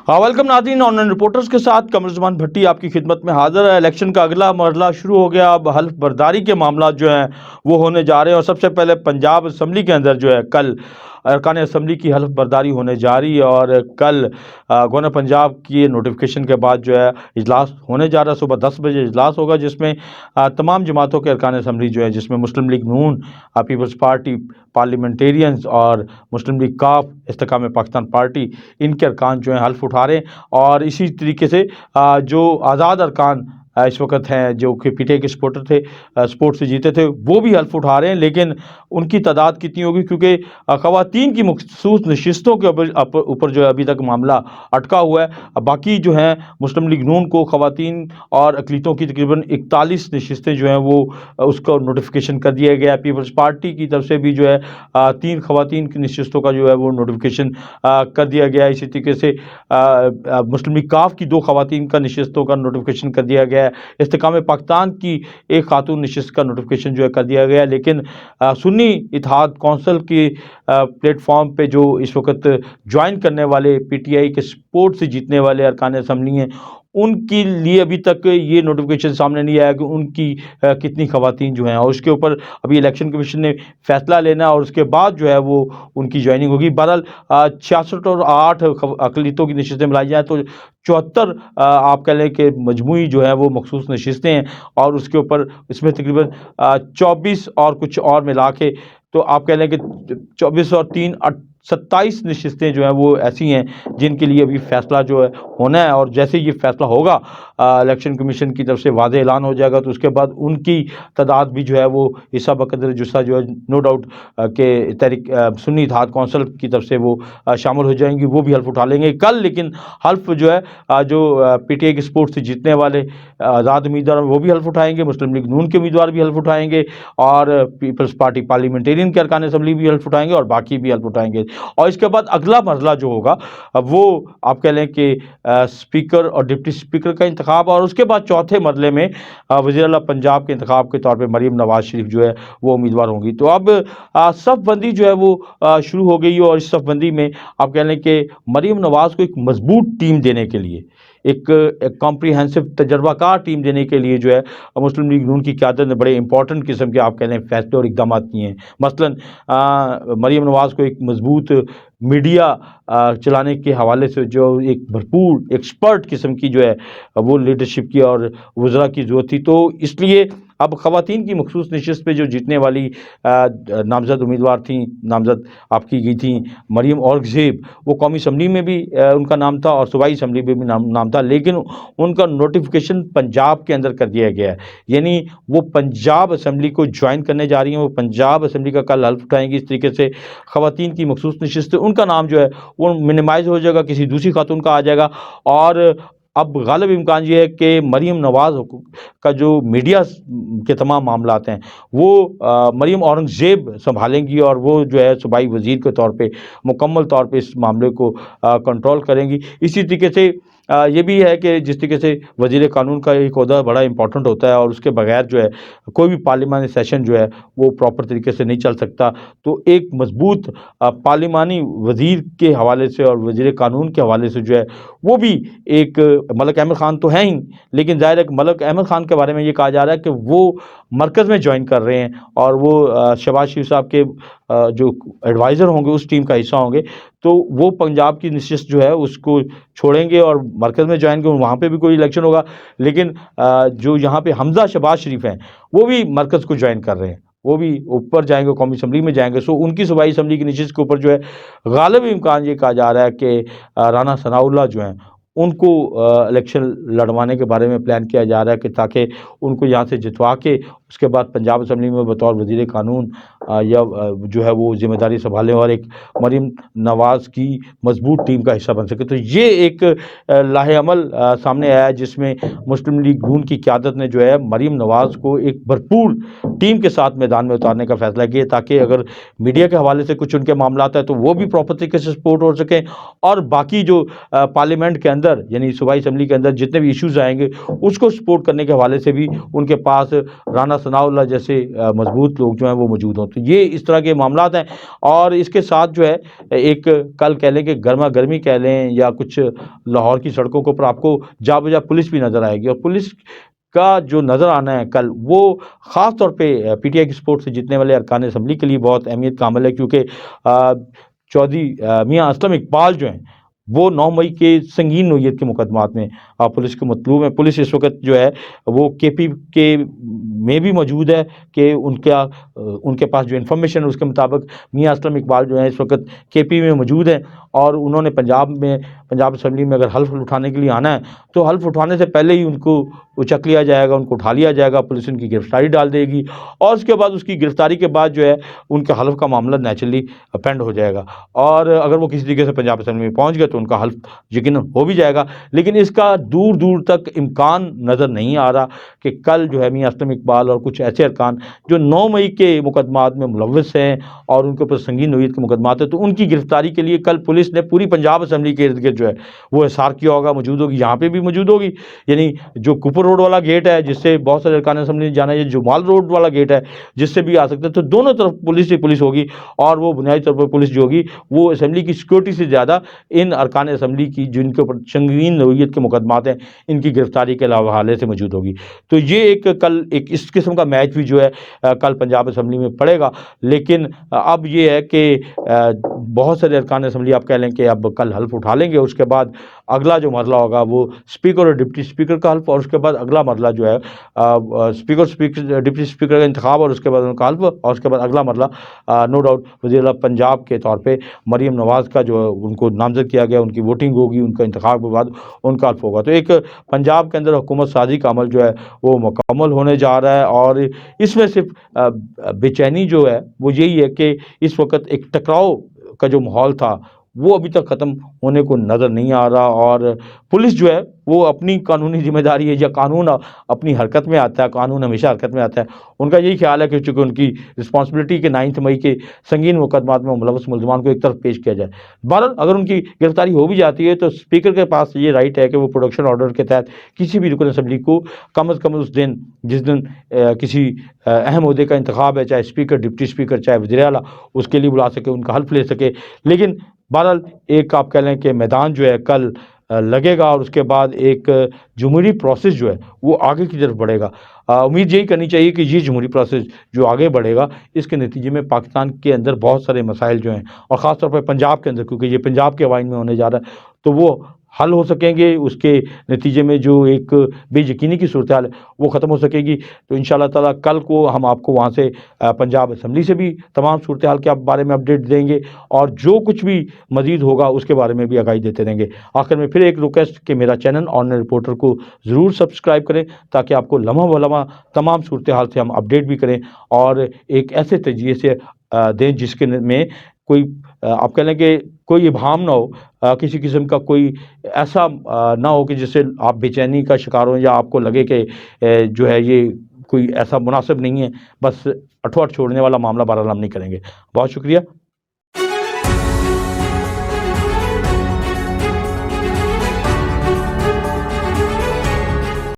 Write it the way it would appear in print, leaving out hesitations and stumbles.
Welcome ناظرین، on line reporters کے ساتھ قمر زمان بھٹی آپ کی خدمت میں حاضر ہے۔ الیکشن کا اگلا مرحلہ شروع ہو گیا۔ اب حلف برداری کے معاملات جو ہیں وہ ہونے جا رہے ہیں، اور سب سے پہلے پنجاب اسمبلی کے اندر جو ہے کل ارکان اسمبلی کی حلف برداری ہونے جا رہی ہے، اور کل گورنر پنجاب کی نوٹیفیکیشن کے بعد جو ہے اجلاس ہونے جا رہا ہے۔ صبح 10 بجے اجلاس ہوگا، جس میں تمام جماعتوں کے ارکان اسمبلی جو ہے، جس میں مسلم لیگ نون، پیپلز پارٹی، پارلیمنٹیرینز اور مسلم لیگ کاف، استحکام پاکستان پارٹی، ان کے ارکان جو ہیں حلف اٹھا رہے ہیں۔ اور اسی طریقے سے جو آزاد ارکان اس وقت ہیں، جو کہ پی ٹی آئی کے سپورٹر تھے، سپورٹ سے جیتے تھے، وہ بھی حلف اٹھا رہے ہیں۔ لیکن ان کی تعداد کتنی ہوگی، کیونکہ خواتین کی مخصوص نشستوں کے اوپر جو ہے ابھی تک معاملہ اٹکا ہوا ہے۔ باقی جو ہیں مسلم لیگ نون کو خواتین اور اقلیتوں کی تقریباً 41 نشستیں جو ہیں وہ اس کو نوٹیفیکیشن کر دیا گیا ہے۔ پیپلز پارٹی کی طرف سے بھی جو ہے 3 خواتین کی نشستوں کا جو ہے وہ نوٹیفیکیشن کر دیا گیا ہے۔ اسی طریقے سے مسلم لیگ کاف کی 2 خواتین کا نشستوں کا نوٹیفیکیشن کر دیا گیا ہے۔ استحکام پاکستان کی 1 خاتون نشست کا نوٹیفیکیشن جو ہے کر دیا گیا ہے۔ لیکن سنی اتحاد کونسل کی پلیٹ فارم پہ جو اس وقت جوائن کرنے والے پی ٹی آئی کے سپورٹ سے جیتنے والے ارکان اسمبلی ہیں، ان کے لیے ابھی تک یہ نوٹیفیکیشن سامنے نہیں آیا کہ ان کی کتنی خواتین جو ہیں، اور اس کے اوپر ابھی الیکشن کمیشن نے فیصلہ لینا ہے، اور اس کے بعد جو ہے وہ ان کی جوائننگ ہوگی۔ بہرحال 66 اور 8 اقلیتوں کی نشستیں ملائی جائیں تو 74 آپ کہہ لیں کہ مجموعی جو ہے وہ مخصوص نشستیں ہیں، اور اس کے اوپر اس میں تقریباً 24 اور کچھ اور ملا کے تو آپ کہہ لیں کہ 24 اور 3 27 نشستیں جو ہیں وہ ایسی ہیں جن کے لیے ابھی فیصلہ جو ہے ہونا ہے۔ اور جیسے یہ فیصلہ ہوگا، الیکشن کمیشن کی طرف سے واضح اعلان ہو جائے گا، تو اس کے بعد ان کی تعداد بھی جو ہے وہ حصہ بقدر جسہ جو ہے نو ڈاؤٹ کہ تحریک سنی اتحاد کونسل کی طرف سے وہ شامل ہو جائیں گی، وہ بھی حلف اٹھا لیں گے کل۔ لیکن حلف جو ہے جو پی ٹی آئی کے سپورٹ سے جیتنے والے آزاد امیدوار وہ بھی حلف اٹھائیں گے، مسلم لیگ نون کے امیدوار بھی حلف اٹھائیں گے، اور پیپلز پارٹی پارلیمنٹیرین کے ارکان اسمبلی بھی حلف اٹھائیں گے، اور باقی بھی حلف اٹھائیں گے۔ اور اس کے بعد اگلا مرحلہ جو ہوگا وہ آپ کہہ لیں کہ اسپیکر اور ڈپٹی اسپیکر کا انتخاب، اور اس کے بعد چوتھے مرحلے میں وزیر اعلیٰ پنجاب کے انتخاب کے طور پہ مریم نواز شریف جو ہے وہ امیدوار ہوں گی۔ تو اب صف بندی جو ہے وہ شروع ہو گئی ہے، اور اس صف بندی میں آپ کہہ لیں کہ مریم نواز کو ایک مضبوط ٹیم دینے کے لیے، ایک کمپریہنسو تجربہ کار ٹیم دینے کے لیے جو ہے مسلم لیگ نون کی قیادت نے بڑے امپورٹنٹ قسم کے آپ کہہ لیں فیصلے اور اقدامات کیے ہیں۔ مثلاً مریم نواز کو ایک مضبوط میڈیا چلانے کے حوالے سے جو ایک بھرپور ایکسپرٹ قسم کی جو ہے وہ لیڈرشپ کی اور وزراء کی ضرورت تھی، تو اس لیے اب خواتین کی مخصوص نشست پہ جو جیتنے والی نامزد امیدوار تھیں، نامزد آپ کی گئی تھیں مریم اورنگزیب، وہ قومی اسمبلی میں بھی ان کا نام تھا اور صوبائی اسمبلی میں بھی نام تھا، لیکن ان کا نوٹیفیکیشن پنجاب کے اندر کر دیا گیا ہے۔ یعنی وہ پنجاب اسمبلی کو جوائن کرنے جا رہی ہیں، وہ پنجاب اسمبلی کا کل حلف اٹھائیں گی۔ اس طریقے سے خواتین کی مخصوص نشست ان کا نام جو ہے وہ منیمائز ہو جائے گا، کسی دوسری خاتون کا آ جائے گا، اور اب غالب امکان یہ ہے کہ مریم نواز کا جو میڈیا کے تمام معاملات ہیں وہ مریم اورنگزیب سنبھالیں گی، اور وہ جو ہے صوبائی وزیر کے طور پہ مکمل طور پہ اس معاملے کو کنٹرول کریں گی۔ اسی طریقے سے یہ بھی ہے کہ جس طریقے سے وزیر قانون کا ایک عہدہ بڑا امپورٹنٹ ہوتا ہے، اور اس کے بغیر جو ہے کوئی بھی پارلیمانی سیشن جو ہے وہ پراپر طریقے سے نہیں چل سکتا، تو ایک مضبوط پارلیمانی وزیر کے حوالے سے اور وزیر قانون کے حوالے سے جو ہے وہ بھی ایک ملک احمد خان تو ہیں ہی، لیکن ظاہر ہے کہ ملک احمد خان کے بارے میں یہ کہا جا رہا ہے کہ وہ مرکز میں جوائن کر رہے ہیں، اور وہ شہباز شریف صاحب کے جو ایڈوائزر ہوں گے اس ٹیم کا حصہ ہوں گے، تو وہ پنجاب کی نشست جو ہے اس کو چھوڑیں گے اور مرکز میں جوائن کریں، وہاں پہ بھی کوئی الیکشن ہوگا۔ لیکن جو یہاں پہ حمزہ شہباز شریف ہیں وہ بھی مرکز کو جوائن کر رہے ہیں، وہ بھی اوپر جائیں گے، قومی اسمبلی میں جائیں گے، سو ان کی صوبائی اسمبلی کی نشست کے اوپر جو ہے غالب امکان یہ کہا جا رہا ہے کہ رانا ثناء اللہ جو ہیں ان کو الیکشن لڑوانے کے بارے میں پلان کیا جا رہا ہے، کہ تاکہ ان کو یہاں سے جتوا کے اس کے بعد پنجاب اسمبلی میں بطور وزیر قانون یا جو ہے وہ ذمہ داری سنبھالیں اور ایک مریم نواز کی مضبوط ٹیم کا حصہ بن سکے۔ تو یہ ایک لاہ عمل سامنے آیا ہے جس میں مسلم لیگ نون کی قیادت نے جو ہے مریم نواز کو ایک بھرپور ٹیم کے ساتھ میدان میں اتارنے کا فیصلہ کیا، تاکہ اگر میڈیا کے حوالے سے کچھ ان کے معاملات ہیں تو وہ بھی پراپر طریقے سے سپورٹ ہو سکیں، اور باقی جو پارلیمنٹ کے اندر یعنی صوبائی اسمبلی کے اندر جتنے بھی ایشوز آئیں گے اس کو سپورٹ کرنے کے حوالے سے بھی ان کے پاس رانا ثناء اللہ جیسے مضبوط لوگ جو ہیں وہ موجود ہوں۔ تو تو یہ اس طرح کے معاملات ہیں، اور اس کے ساتھ جو ہے ایک کل کہہ لیں کہ گرما گرمی کہہ لیں یا کچھ لاہور کی سڑکوں کے اوپر آپ کو جا بجا پولیس بھی نظر آئے گی، اور پولیس کا جو نظر آنا ہے کل وہ خاص طور پہ پی ٹی آئی کی سپورٹ سے جیتنے والے ارکان اسمبلی کے لیے بہت اہمیت کا عمل ہے، کیونکہ چودھری میاں اسلم اقبال جو ہیں وہ 9 مئی کے سنگین نوعیت کے مقدمات میں پولیس کو مطلوب ہے۔ پولیس اس وقت جو ہے وہ کے پی کے میں بھی موجود ہے کہ ان کے پاس جو انفارمیشن ہے اس کے مطابق میاں اسلم اقبال جو ہیں اس وقت کے پی میں موجود ہیں، اور انہوں نے پنجاب اسمبلی میں اگر حلف اٹھانے کے لیے آنا ہے تو حلف اٹھانے سے پہلے ہی ان کو اچک لیا جائے گا، ان کو اٹھا لیا جائے گا، پولیس ان کی گرفتاری ڈال دے گی، اور اس کے بعد اس کی گرفتاری کے بعد جو ہے ان کا حلف کا معاملہ نیچرلی پینڈ ہو جائے گا، اور اگر وہ کسی طریقے سے پنجاب اسمبلی میں پہنچ گئے تو ان کا حلف یقیناً ہو بھی جائے گا۔ لیکن اس کا دور دور تک امکان نظر نہیں آ رہا کہ کل جو ہے میاں اسلم اقبال اور کچھ ایسے ارکان جو 9 مئی کے مقدمات میں ملوث ہیں اور ان کے اوپر سنگین نوعیت کے مقدمات ہیں، تو ان کی گرفتاری کے لیے کل پولیس نے پوری پنجاب اسمبلی کے ارد گرد جو ہے وہ حصار کیا ہوگا، موجود ہوگی، یہاں پہ بھی موجود ہوگی، یعنی جو کوپر روڈ والا گیٹ ہے جس سے بہت سارے ارکان اسمبلی جانا ہے، جو مال روڈ والا گیٹ ہے جس سے بھی آ سکتے ہیں، تو دونوں طرف پولیس ہی پولیس ہوگی، اور وہ بنیادی طور پر پولیس جو ہوگی وہ اسمبلی کی سیکورٹی سے زیادہ ان ارکان اسمبلی کی جن کے اوپر سنگین نوعیت کے مقدمات ہیں ان کی گرفتاری کے حوالے سے موجود ہوگی۔ تو یہ ایک کل ایک اس قسم کا میچ بھی جو ہے کل پنجاب اسمبلی میں پڑے گا، لیکن اب یہ ہے کہ بہت سارے ارکان اسمبلی آپ کہہ لیں کہ اب کل حلف اٹھا لیں گے، اس کے بعد اگلا جو مرحلہ ہوگا وہ اسپیکر اور ڈپٹی اسپیکر کا حلف، اور اس کے بعد اگلا مرحلہ جو ہے اسپیکر ڈپٹی اسپیکر کا انتخاب، اور اس کے بعد ان کا حلف، اور اس کے بعد اگلا مرحلہ نو ڈاؤٹ وزیر اعلیٰ پنجاب کے طور پہ مریم نواز کا جو ان کو نامزد کیا گیا، ان کی ووٹنگ ہوگی، ان کا انتخاب کے بعد ان کا حلف ہوگا۔ تو ایک پنجاب کے اندر حکومت سازی کا عمل جو ہے وہ مکمل ہونے جا رہا ہے، اور اس میں صرف بے چینی جو ہے وہ یہی ہے کہ اس وقت ایک ٹکراؤ کا جو ماحول تھا وہ ابھی تک ختم ہونے کو نظر نہیں آ رہا، اور پولیس جو ہے وہ اپنی قانونی ذمہ داری ہے، یا قانون اپنی حرکت میں آتا ہے، قانون ہمیشہ حرکت میں آتا ہے، ان کا یہی خیال ہے کہ چونکہ ان کی رسپانسبلٹی کہ 9 مئی کے سنگین مقدمات میں ملوث ملزمان کو ایک طرف پیش کیا جائے۔ بہرحال اگر ان کی گرفتاری ہو بھی جاتی ہے تو اسپیکر کے پاس یہ رائٹ ہے کہ وہ پروڈکشن آرڈر کے تحت کسی بھی رکن اسمبلی کو کم از کم اس دن جس دن کسی اہم عہدے کا انتخاب ہے، چاہے اسپیکر، ڈپٹی اسپیکر، چاہے وزیر اعلیٰ، اس کے لیے بلا سکے، ان کا حلف لے سکے۔ لیکن بہرحال ایک آپ کہہ لیں کہ میدان جو ہے کل لگے گا، اور اس کے بعد ایک جمہوری پروسیس جو ہے وہ آگے کی طرف بڑھے گا۔ امید یہی کرنی چاہیے کہ یہ جمہوری پروسیس جو آگے بڑھے گا اس کے نتیجے میں پاکستان کے اندر بہت سارے مسائل جو ہیں، اور خاص طور پر پنجاب کے اندر، کیونکہ یہ پنجاب کے عوائن میں ہونے جا رہا ہے، تو وہ حل ہو سکیں گے، اس کے نتیجے میں جو ایک بے یقینی کی صورتحال ہے وہ ختم ہو سکے گی۔ تو انشاءاللہ تعالیٰ کل کو ہم آپ کو وہاں سے پنجاب اسمبلی سے بھی تمام صورتحال کے بارے میں اپڈیٹ دیں گے، اور جو کچھ بھی مزید ہوگا اس کے بارے میں بھی آگاہی دیتے رہیں گے۔ آخر میں پھر ایک ریکویسٹ کہ میرا چینل آن رپورٹر کو ضرور سبسکرائب کریں، تاکہ آپ کو لمحہ بہ لمحہ تمام صورتحال سے ہم اپڈیٹ بھی کریں، اور ایک ایسے تجزیے سے دیں جس کے میں کوئی آپ کہہ لیں کہ کوئی ابہام نہ ہو، کسی قسم کا کوئی ایسا نہ ہو کہ جس سے آپ بے چینی کا شکار ہوں، یا آپ کو لگے کہ جو ہے یہ کوئی ایسا مناسب نہیں ہے۔ بس اٹھو اٹھ چھوڑنے والا معاملہ بہرحال ہم نہیں کریں گے۔ بہت شکریہ۔